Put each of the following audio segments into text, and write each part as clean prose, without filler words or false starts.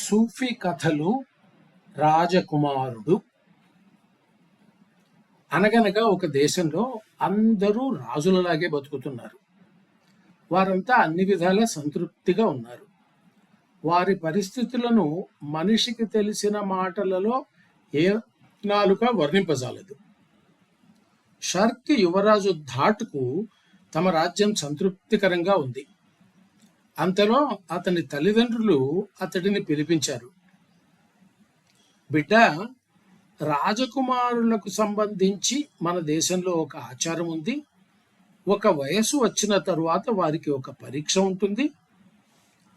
సూఫీ కథలు రాజకుమారుడు. అనగనగా ఒక దేశంలో అందరూ రాజులలాగే బతుకుతున్నారు. వారంతా అన్ని విధాల సంతృప్తిగా ఉన్నారు. వారి పరిస్థితులను మనిషికి తెలిసిన మాటలలో ఏ నాలుక వర్ణింపజాలదు. షర్క్ యువరాజు ధాట్కు తమ రాజ్యం సంతృప్తికరంగా ఉంది. అంతలో అతని తల్లిదండ్రులు అతడిని పిలిపించారు. బిడ్డ, రాజకుమారులకు సంబంధించి మన దేశంలో ఒక ఆచారం ఉంది. ఒక వయసు వచ్చిన తరువాత వారికి ఒక పరీక్ష ఉంటుంది.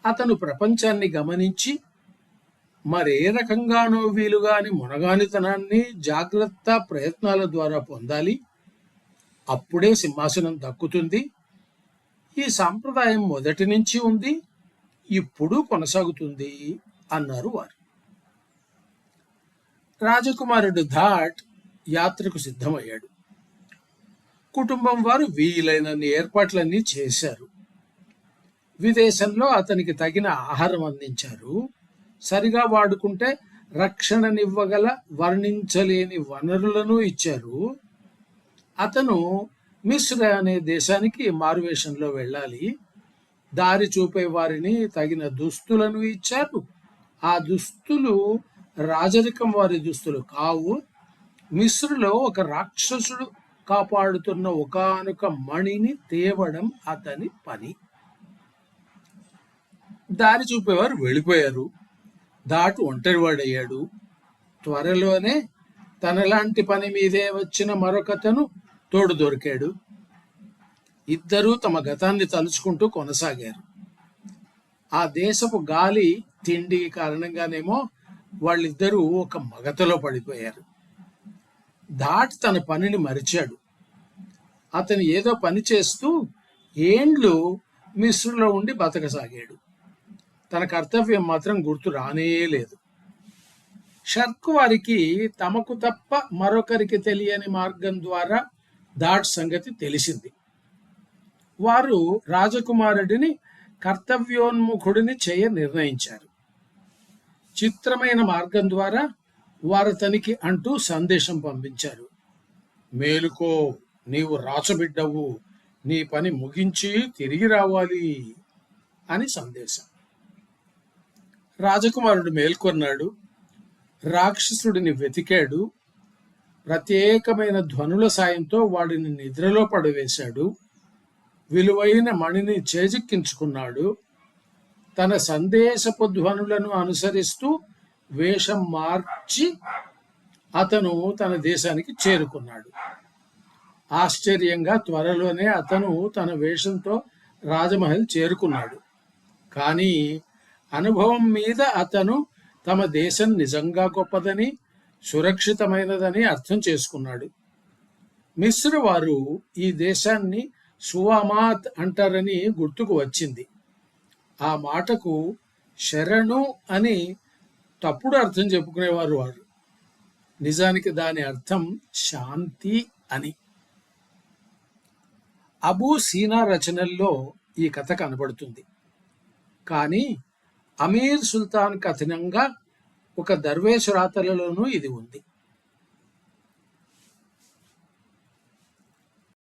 అతను ప్రపంచాన్ని గమనించి మరే రకంగానో వీలుగాని మునగానితనాన్ని జాగ్రత్త ప్రయత్నాల ద్వారా పొందాలి. అప్పుడే సింహాసనం దక్కుతుంది. ఈ సాంప్రదాయం మొదటి నుంచి ఉంది, ఇప్పుడు కొనసాగుతుంది అన్నారు వారు. రాజకుమారుడు ధాట్ యాత్రకు సిద్ధమయ్యాడు. కుటుంబం వారు వీలైనన్ని ఏర్పాట్లన్నీ చేశారు. విదేశంలో అతనికి తగిన ఆహారం అందించారు. సరిగా వాడుకుంటే రక్షణనివ్వగల వర్ణించలేని వనరులను ఇచ్చారు. అతను మిస్ర్ అనే దేశానికి మారువేషంలో వెళ్ళాలి. దారి చూపే వారిని తగిన దుస్తులను ఇచ్చారు. ఆ దుస్తులు రాజరికం వారి దుస్తులు కావు. మిస్రులో ఒక రాక్షసుడు కాపాడుతున్న ఒకానొక మణిని తేవడం అతని పని. దారి చూపేవారు వెళ్ళిపోయారు. దాటు ఒంటరివాడయ్యాడు. త్వరలోనే తనలాంటి పని మీదే వచ్చిన మరొకతను తోడు దొరికాడు. ఇద్దరూ తమ గతాన్ని తలుచుకుంటూ కొనసాగారు. ఆ దేశపు గాలి తిండి కారణంగానేమో వాళ్ళిద్దరూ ఒక మగతలో పడిపోయారు. ధాట్ తన పనిని మరిచాడు. అతను ఏదో పని చేస్తూ ఏండ్లు మిస్రులో ఉండి బతకసాగాడు. తన కర్తవ్యం మాత్రం గుర్తు రానే లేదు. షర్క్ వారికి తమకు తప్ప మరొకరికి తెలియని మార్గం ద్వారా ధాట్ సంగతి తెలిసింది. వారు రాజకుమారుడిని కర్తవ్యోన్ముఖుడిని చేయ నిర్ణయించారు. చిత్రమైన మార్గం ద్వారా వారతనికి అంటూ సందేశం పంపించారు. మేలుకో, నీవు రాచబిడ్డవు, నీ పని ముగించి తిరిగి రావాలి అని సందేశం. రాజకుమారుడు మేల్కొన్నాడు. రాక్షసుడిని వెతికాడు. ప్రత్యేకమైన ధ్వనుల సాయంతో వాడిని నిద్రలో పడవేశాడు. విలువైన మణిని చేజిక్కించుకున్నాడు. తన సందేశపు ధ్వనులను అనుసరిస్తూ వేషం మార్చి అతను తన దేశానికి చేరుకున్నాడు. ఆశ్చర్యంగా త్వరలోనే అతను తన వేషంతో రాజమహల్ చేరుకున్నాడు. కానీ అనుభవం మీద అతను తమ దేశం నిజంగా గొప్పదని, సురక్షితమైనదని అర్థం చేసుకున్నాడు. మిస్ర్ వారు ఈ దేశాన్ని సువామాత్ అంటారని గుర్తుకు వచ్చింది. ఆ మాటకు శరణు అని తప్పుడు అర్థం చెప్పుకునేవారు వారు. నిజానికి దాని అర్థం శాంతి అని. అబూ సీనా రచనల్లో ఈ కథ కనబడుతుంది. కానీ అమీర్ సుల్తాన్ కథనంగా ఒక దర్వేష్ రాతలలోనూ ఇది ఉంది.